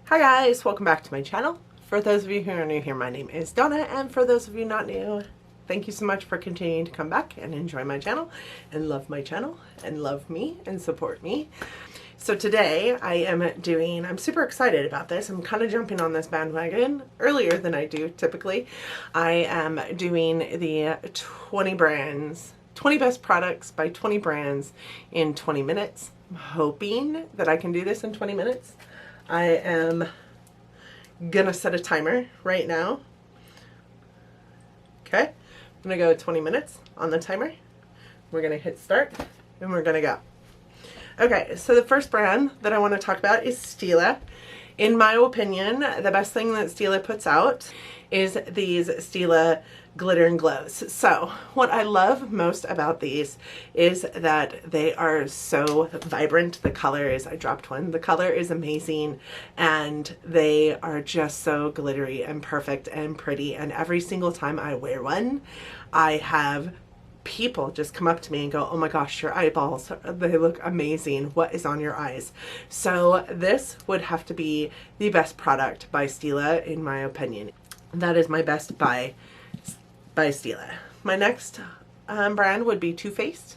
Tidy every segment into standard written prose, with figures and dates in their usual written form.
Hi guys, welcome back to my channel. For those of you who are new here, my name is Donna, and for those of you not new, thank you so much for continuing to come back and enjoy my channel and love my channel and love me and support me. So today I'm super excited about this. I'm kind of jumping on this bandwagon earlier than I do typically. I am doing the 20 best products by 20 brands in 20 minutes. I'm hoping that I can do this in 20 minutes. I am gonna set a timer right now. Okay, I'm gonna go 20 minutes on the timer. We're gonna hit start and we're gonna go. Okay, so the first brand that I want to talk about is Stila. In my opinion, the best thing that Stila puts out is these Stila glitter and glows. So what I love most about these is that they are so vibrant. The color is, I dropped one, the color is amazing, and they are just so glittery and perfect and pretty, and every single time I wear one, I have people just come up to me and go, oh my gosh, your eyeballs, they look amazing. What is on your eyes? So this would have to be the best product by Stila, in my opinion. That is my best by Stila. My next brand would be Too Faced.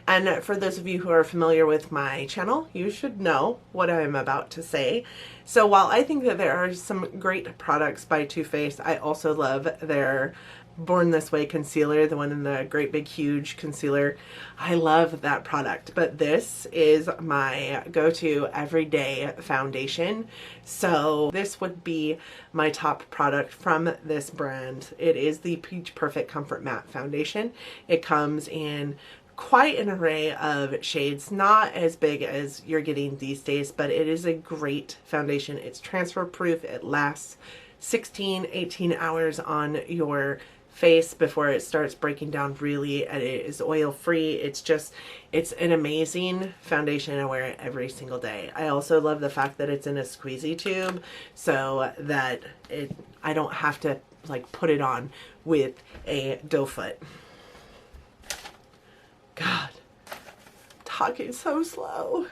And for those of you who are familiar with my channel, you should know what I'm about to say. So while I think that there are some great products by Too Faced, I also love their Born This Way concealer, the one in the great big huge concealer. I love that product, but this is my go-to everyday foundation. So this would be my top product from this brand. It is the Peach Perfect Comfort Matte Foundation. It comes in quite an array of shades, not as big as you're getting these days, but it is a great foundation. It's transfer proof. It lasts 16-18 hours on your face before it starts breaking down really, and it is oil free. It's an amazing foundation. I wear it every single day. I also love the fact that it's in a squeezy tube so that I don't have to like put it on with a doe foot. God, talking so slow.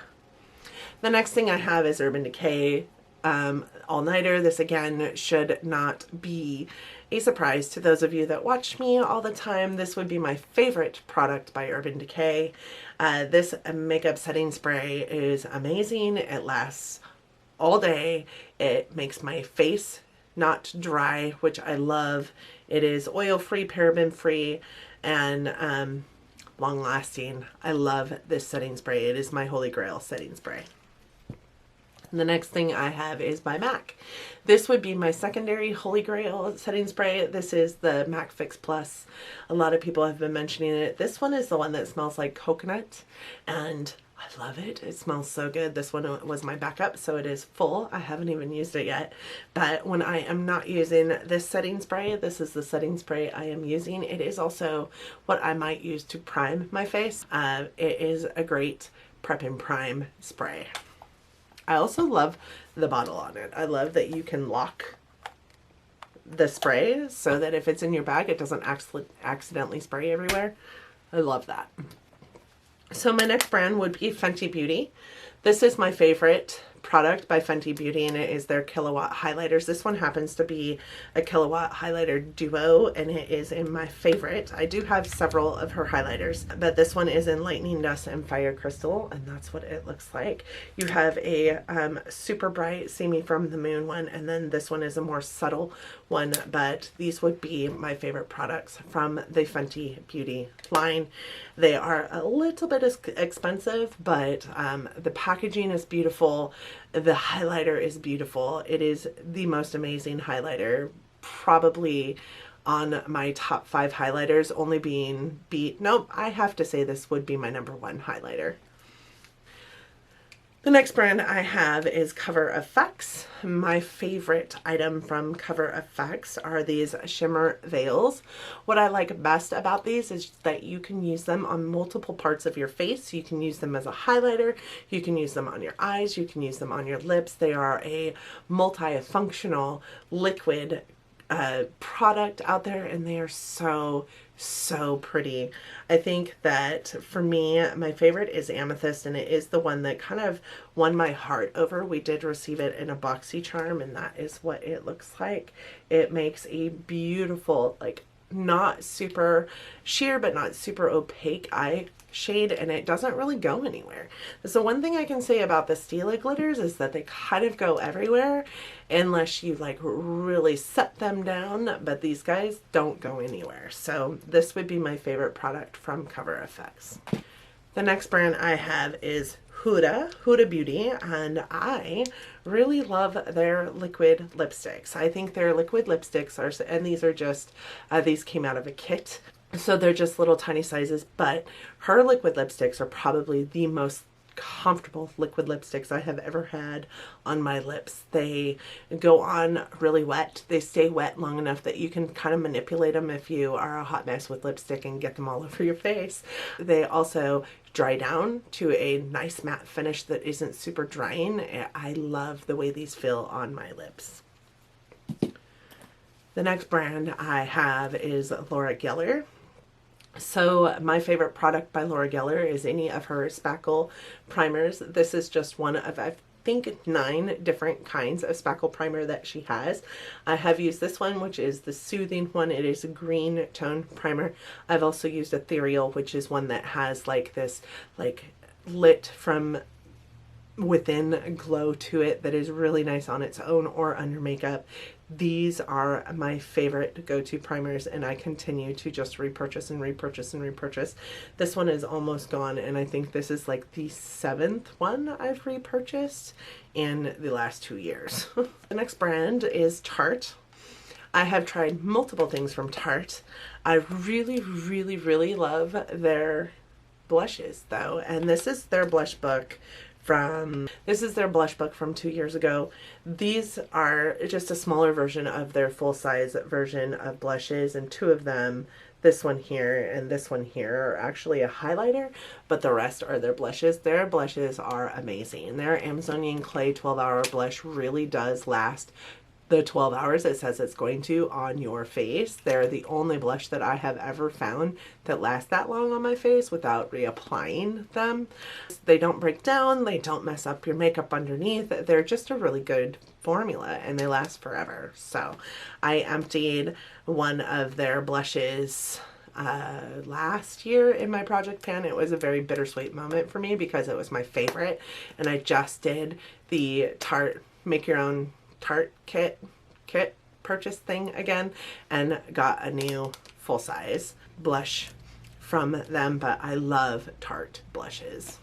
The next thing I have is Urban Decay All Nighter. This again should not be a surprise to those of you that watch me all the time. This would be my favorite product by Urban Decay. This makeup setting spray is amazing. It lasts all day. It makes my face not dry, which I love. It is oil free, paraben free, and long lasting. I love this setting spray. It is my holy grail setting spray. And the next thing I have is by MAC. This would be my secondary holy grail setting spray. This is the MAC Fix Plus. A lot of people have been mentioning it. This one is the one that smells like coconut, and I love it. It smells so good. This one was my backup, so it is full. I haven't even used it yet. But when I am not using this setting spray, this is the setting spray I am using. It is also what I might use to prime my face. It is a great prep and prime spray. I also love the bottle on it. I love that you can lock the spray so that if it's in your bag, it doesn't accidentally spray everywhere. I love that. So my next brand would be Fenty Beauty. This is my favorite product by Fenty Beauty, and it is their Killawatt highlighters. This one happens to be a Killawatt highlighter duo, and it is in my favorite. I do have several of her highlighters, but this one is in Lightning Dust and Fire Crystal, and that's what it looks like. You have a super bright See Me From the Moon one, and then this one is a more subtle one, but these would be my favorite products from the Fenty Beauty line. They are a little bit expensive, but the packaging is beautiful. The highlighter is beautiful. It is the most amazing highlighter, probably on my top 5 highlighters, only being beat. Nope, I have to say this would be my #1 highlighter. The next brand I have is Cover FX. My favorite item from Cover FX are these shimmer veils. What I like best about these is that you can use them on multiple parts of your face. You can use them as a highlighter, you can use them on your eyes, you can use them on your lips. They are a multifunctional liquid product out there, and they are so so pretty. I think that for me, my favorite is Amethyst, and it is the one that kind of won my heart over. We did receive it in a BoxyCharm, and that is what it looks like. It makes a beautiful, like, not super sheer but not super opaque eye shade, and it doesn't really go anywhere. So one thing I can say about the Stila glitters is that they kind of go everywhere unless you like really set them down, but these guys don't go anywhere. So this would be my favorite product from Cover FX. The next brand I have is Huda Beauty, and I really love their liquid lipsticks. I think their liquid lipsticks are, and these are just, these came out of a kit, so they're just little tiny sizes, but her liquid lipsticks are probably the most comfortable liquid lipsticks I have ever had on my lips. They go on really wet. They stay wet long enough that you can kind of manipulate them if you are a hot mess with lipstick and get them all over your face. They also dry down to a nice matte finish that isn't super drying. I love the way these feel on my lips. The next brand I have is Laura Geller. So my favorite product by Laura Geller is any of her spackle primers. This is just one of, I think, 9 different kinds of spackle primer that she has. I have used this one, which is the soothing one. It is a green tone primer. I've also used Ethereal, which is one that has like this like lit from within glow to it that is really nice on its own or under makeup. These are my favorite go-to primers, and I continue to just repurchase and repurchase and repurchase. This one is almost gone, and I think this is like the 7th one I've repurchased in the last 2 years. The next brand is Tarte. I have tried multiple things from Tarte. I really, really, really love their blushes though, and this is their blush book from 2 years ago. These are just a smaller version of their full-size version of blushes, and 2 of them, this one here and this one here, are actually a highlighter, but the rest are their blushes. Their blushes are amazing. Their Amazonian Clay 12-hour blush really does last the 12 hours it says it's going to on your face. They're the only blush that I have ever found that lasts that long on my face without reapplying them. They don't break down, they don't mess up your makeup underneath. They're just a really good formula, and they last forever. So I emptied one of their blushes last year in my project pan. It was a very bittersweet moment for me because it was my favorite, and I just did the Tarte Make Your Own Tarte kit purchase thing again and got a new full-size blush from them, but I love Tarte blushes.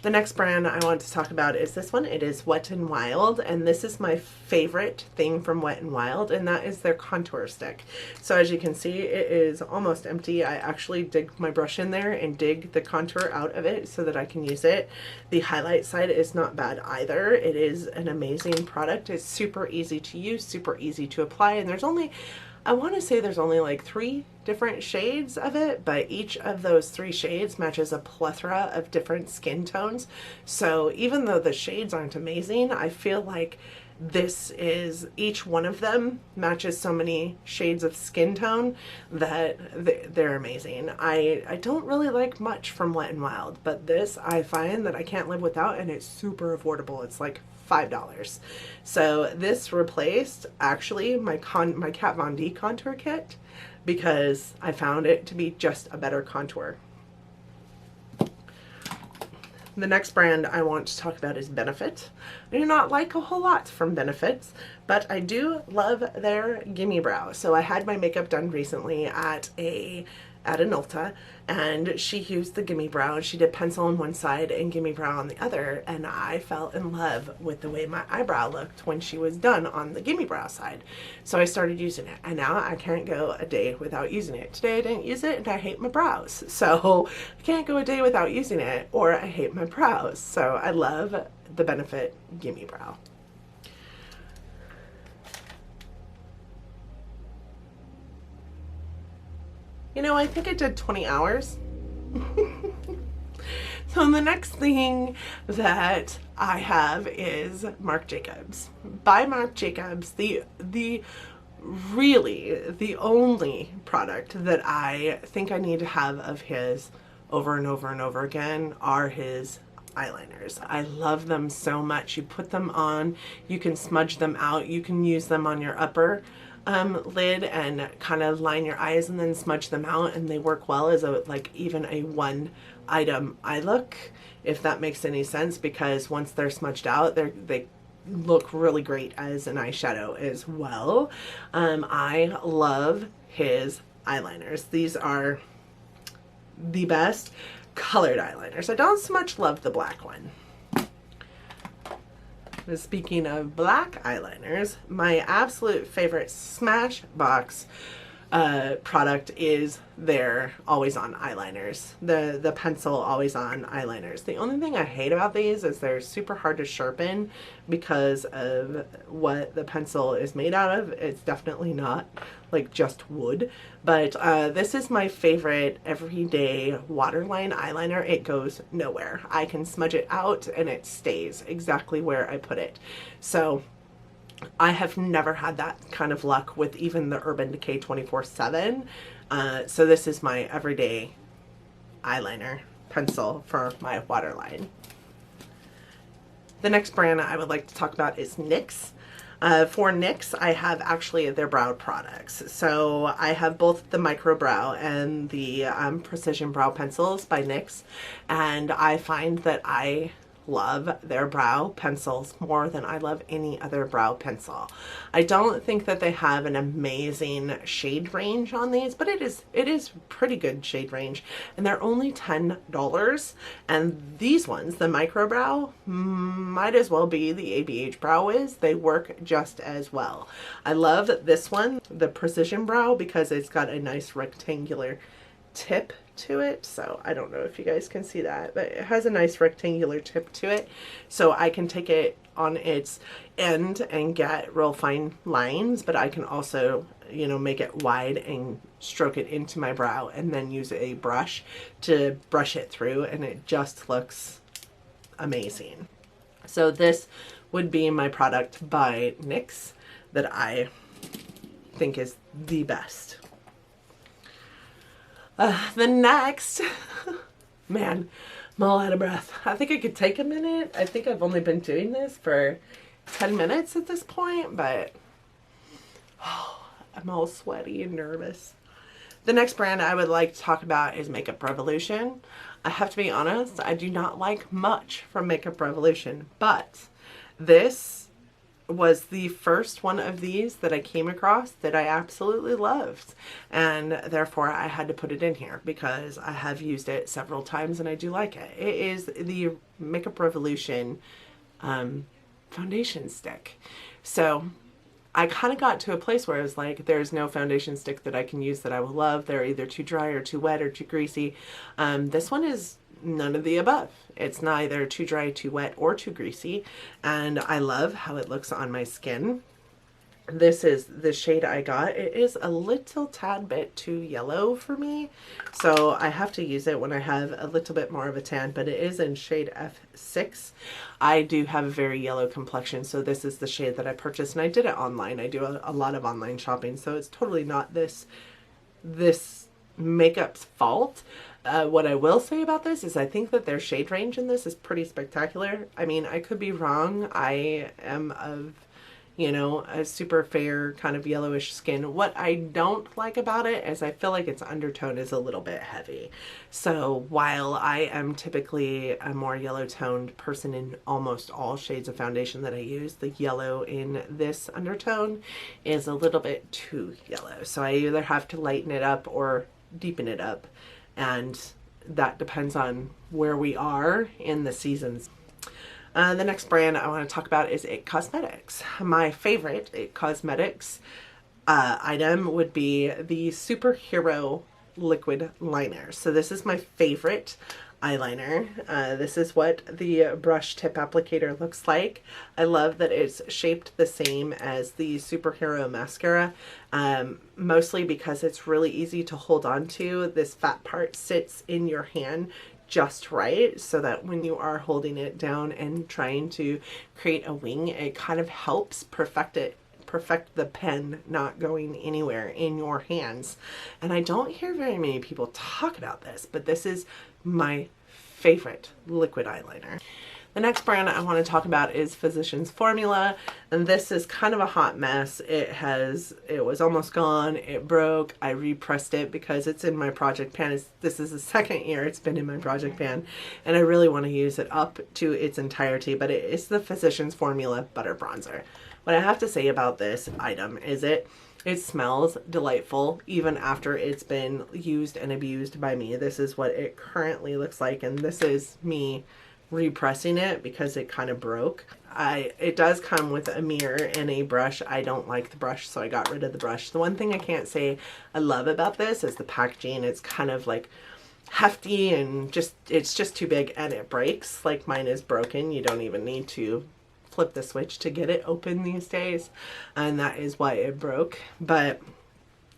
The next brand I want to talk about is this one. It is Wet n Wild, and this is my favorite thing from Wet n Wild, and that is their contour stick. So as you can see, it is almost empty. I actually dig my brush in there and dig the contour out of it so that I can use it. The highlight side is not bad either. It is an amazing product. It's super easy to use, super easy to apply, and there's only, I want to say there's only like 3 different shades of it, but each of those 3 shades matches a plethora of different skin tones. So even though the shades aren't amazing, I feel like this is, each one of them matches so many shades of skin tone that they're amazing. I don't really like much from Wet n Wild, but this I find that I can't live without, and it's super affordable. It's like $5. So this replaced actually my Kat Von D contour kit because I found it to be just a better contour. The next brand I want to talk about is Benefit. I do not like a whole lot from Benefit, but I do love their Gimme Brow. So I had my makeup done recently at a Ulta, and she used the Gimme Brow. She did pencil on one side and Gimme Brow on the other, and I fell in love with the way my eyebrow looked when she was done on the Gimme Brow side. So I started using it, and now I can't go a day without using it. Today I didn't use it, and I hate my brows. So I can't go a day without using it, or I hate my brows. So I love the Benefit Gimme Brow. You know, I think I did 20 hours. So the next thing that I have is Marc Jacobs. By Marc Jacobs, the really the only product that I think I need to have of his over and over and over again are his eyeliners. I love them so much. You put them on, you can smudge them out, you can use them on your upper lid and kind of line your eyes and then smudge them out, and they work well as a like even a one item eye look, if that makes any sense, because once they're smudged out, they look really great as an eyeshadow as well. I love his eyeliners. These are the best colored eyeliners. I don't so much love the black one. But speaking of black eyeliners, my absolute favorite Smashbox product is their always on eyeliners, the pencil always on eyeliners. The only thing I hate about these is they're super hard to sharpen because of what the pencil is made out of. It's definitely not like just wood, but this is my favorite everyday waterline eyeliner. It goes nowhere. I can smudge it out and it stays exactly where I put it. So I have never had that kind of luck with even the Urban Decay 24/7. So this is my everyday eyeliner pencil for my waterline. The next brand I would like to talk about is NYX. For NYX, I have actually their brow products. So I have both the Micro Brow and the Precision Brow Pencils by NYX. And I find that I love their brow pencils more than I love any other brow pencil. I don't think that they have an amazing shade range on these, but it is pretty good shade range, and they're only $10. And these ones, the Micro Brow, might as well be the ABH Brow Wiz. They work just as well. I love this one, the Precision Brow, because it's got a nice rectangular tip to it. So I don't know if you guys can see that, but it has a nice rectangular tip to it. So I can take it on its end and get real fine lines, but I can also, you know, make it wide and stroke it into my brow and then use a brush to brush it through, and it just looks amazing. So this would be my product by NYX that I think is the best. The next, man, I'm all out of breath. I think I could take a minute. I think I've only been doing this for 10 minutes at this point, but I'm all sweaty and nervous. The next brand I would like to talk about is Makeup Revolution. I have to be honest, I do not like much from Makeup Revolution, but this was the first one of these that I came across that I absolutely loved, and therefore I had to put it in here because I have used it several times and I do like it. It is the Makeup Revolution foundation stick. So I kind of got to a place where I was like, there's no foundation stick that I can use that I will love. They're either too dry or too wet or too greasy. This one is none of the above. It's neither too dry, too wet, or too greasy, and I love how it looks on my skin. This is the shade I got. It is a little tad bit too yellow for me, so I have to use it when I have a little bit more of a tan, but it is in shade F6. I do have a very yellow complexion, so this is the shade that I purchased, and I did it online. I do a lot of online shopping, so it's totally not this makeup's fault. What I will say about this is I think that their shade range in this is pretty spectacular. I mean, I could be wrong. I am of, you know, a super fair kind of yellowish skin. What I don't like about it is I feel like its undertone is a little bit heavy. So while I am typically a more yellow toned person in almost all shades of foundation that I use, the yellow in this undertone is a little bit too yellow. So I either have to lighten it up or deepen it up, and that depends on where we are in the seasons. The next brand I want to talk about is IT Cosmetics. My favorite IT Cosmetics item would be the Superhero Liquid Liner. So this is my favorite eyeliner. This is what the brush tip applicator looks like. I love that it's shaped the same as the Superhero Mascara, mostly because it's really easy to hold on to. This fat part sits in your hand just right, so that when you are holding it down and trying to create a wing, it kind of helps perfect it perfect the pen not going anywhere in your hands. And I don't hear very many people talk about this, but this is my favorite liquid eyeliner. The next brand I want to talk about is Physicians Formula, and this is kind of a hot mess. It was almost gone. It broke. I repressed it because it's in my project pan. This is the second year it's been in my project pan, and I really want to use it up to its entirety, but it is the Physicians Formula Butter Bronzer. What I have to say about this item is it smells delightful even after it's been used and abused by me. This is what it currently looks like, and this is me repressing it because it kind of broke. It does come with a mirror and a brush. I don't like the brush, so I got rid of the brush. The one thing I can't say I love about this is the packaging. It's kind of like hefty and it's just too big, and it breaks. Like mine is broken. You don't even need to flip the switch to get it open these days, and that is why it broke. But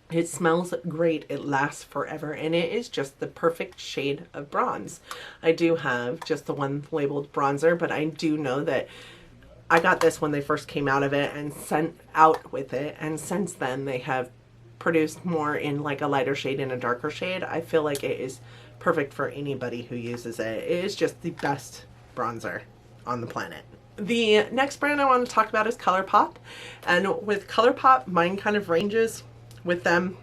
it smells great, it lasts forever, and it is just the perfect shade of bronze. I do have just the one labeled bronzer, but I do know that I got this when they first came out of it and sent out with it, and since then they have produced more in like a lighter shade and a darker shade. I feel like it is perfect for anybody who uses it. It is just the best bronzer on the planet. The next brand I want to talk about is ColourPop, and with ColourPop, mine kind of ranges with them,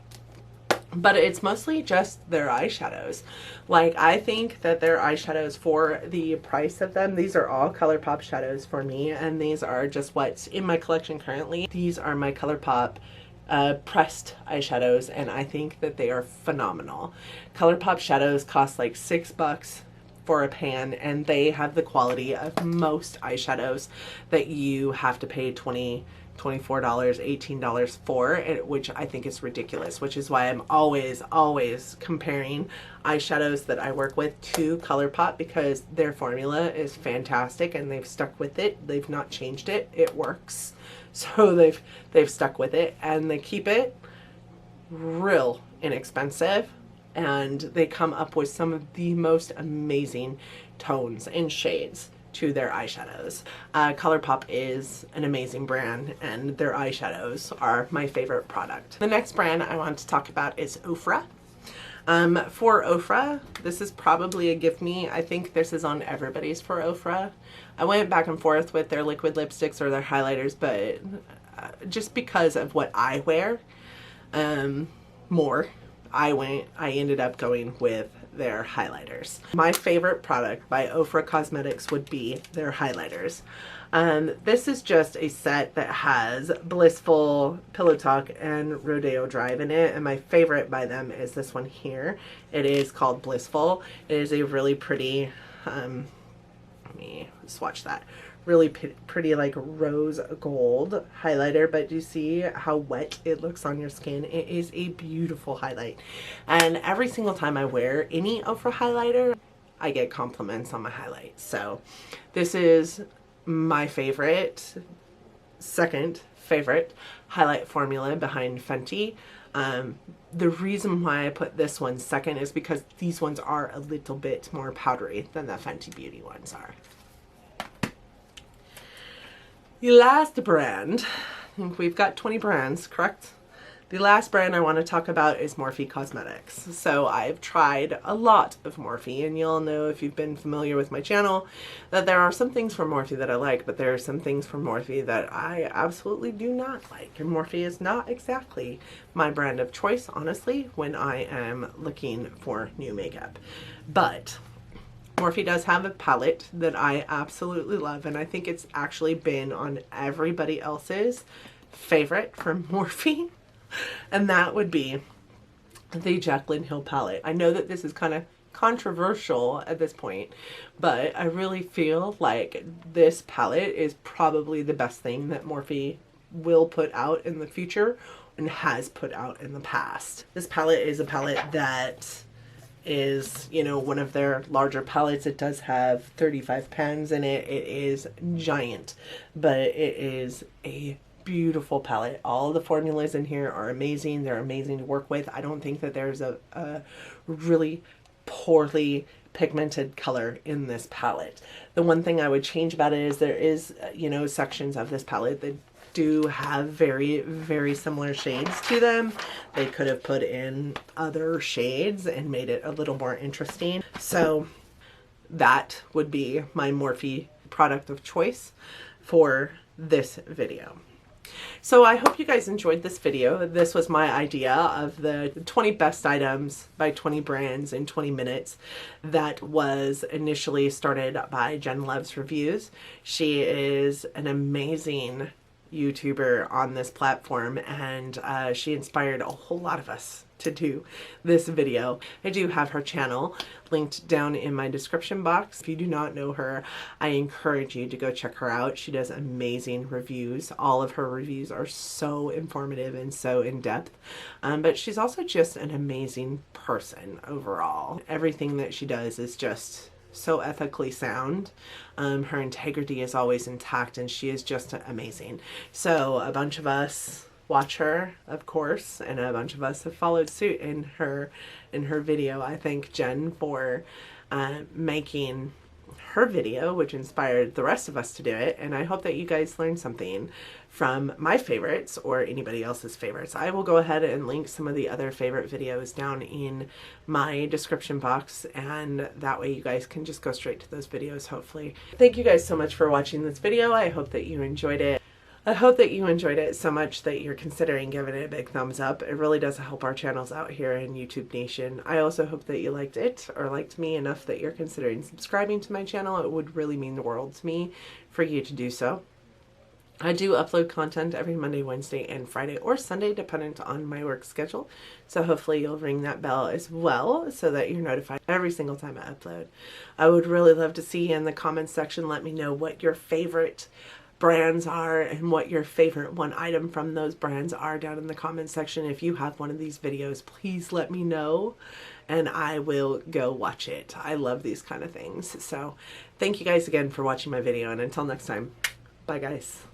but it's mostly just their eyeshadows. Like, I think that their eyeshadows, for the price of them, these are all ColourPop shadows for me, and these are just what's in my collection currently. These are my ColourPop pressed eyeshadows, and I think that they are phenomenal. ColourPop shadows cost like $6 for a pan, and they have the quality of most eyeshadows that you have to pay $24, $18 for, which I think is ridiculous, which is why I'm always comparing eyeshadows that I work with to ColourPop, because their formula is fantastic and they've stuck with it. They've not changed it. It works. So they've stuck with it, and they keep it real inexpensive, and they come up with some of the most amazing tones and shades to their eyeshadows. ColourPop is an amazing brand, and their eyeshadows are my favorite product. The next brand I want to talk about is Ofra. For Ofra, this is probably a give me. I think this is on everybody's for Ofra. I went back and forth with their liquid lipsticks or their highlighters, but just because of what I wear more, I ended up going with their highlighters. My favorite product by Ofra Cosmetics would be their highlighters. This is just a set that has Blissful, Pillow Talk, and Rodeo Drive in it, and my favorite by them is this one here. It is called Blissful. It is a really pretty, let me swatch that. Really pretty, like rose gold highlighter, but do you see how wet it looks on your skin? It is a beautiful highlight, and every single time I wear any Ofra highlighter, I get compliments on my highlight. So this is my favorite, second favorite highlight formula behind Fenty. The reason why I put this one second is because these ones are a little bit more powdery than the Fenty Beauty ones are. The last brand, I think we've got 20 brands, correct? The last brand I want to talk about is Morphe Cosmetics. So I've tried a lot of Morphe, and you'll know if you've been familiar with my channel that there are some things from Morphe that I like, but there are some things from Morphe that I absolutely do not like. And Morphe is not exactly my brand of choice, honestly, when I am looking for new makeup. But Morphe does have a palette that I absolutely love, and I think it's actually been on everybody else's favorite from Morphe, and that would be the Jaclyn Hill palette. I know that this is kind of controversial at this point, but I really feel like this palette is probably the best thing that Morphe will put out in the future and has put out in the past. This palette is a palette that is, you know, one of their larger palettes. It does have 35 pens in it. It is giant, but it is a beautiful palette. All the formulas in here are amazing. They're amazing to work with. I don't think that there's a really poorly pigmented color in this palette. The one thing I would change about it is there is, you know, sections of this palette that do have very, very similar shades to them. They could have put in other shades and made it a little more interesting. So that would be my Morphe product of choice for this video. So I hope you guys enjoyed this video. This was my idea of the 20 best items by 20 brands in 20 minutes that was initially started by JenLuvsReviews. She is an amazing YouTuber on this platform, and she inspired a whole lot of us to do this video. I do have her channel linked down in my description box. If you do not know her, I encourage you to go check her out. She does amazing reviews. All of her reviews are so informative and so in-depth, but she's also just an amazing person overall. Everything that she does is just so ethically sound. Her integrity is always intact, and she is just amazing. So a bunch of us watch her, of course, and a bunch of us have followed suit in her video. I thank Jen for making her video, which inspired the rest of us to do it, and I hope that you guys learned something from my favorites or anybody else's favorites. I will go ahead and link some of the other favorite videos down in my description box, and that way you guys can just go straight to those videos, hopefully. Thank you guys so much for watching this video. I hope that you enjoyed it. I hope that you enjoyed it so much that you're considering giving it a big thumbs up. It really does help our channels out here in YouTube Nation. I also hope that you liked it or liked me enough that you're considering subscribing to my channel. It would really mean the world to me for you to do so. I do upload content every Monday, Wednesday, and Friday or Sunday, dependent on my work schedule. So hopefully you'll ring that bell as well so that you're notified every single time I upload. I would really love to see you in the comments section. Let me know what your favorite brands are and what your favorite one item from those brands are down in the comments section. If you have one of these videos, please let me know and I will go watch it. I love these kind of things. So thank you guys again for watching my video, and until next time, bye guys.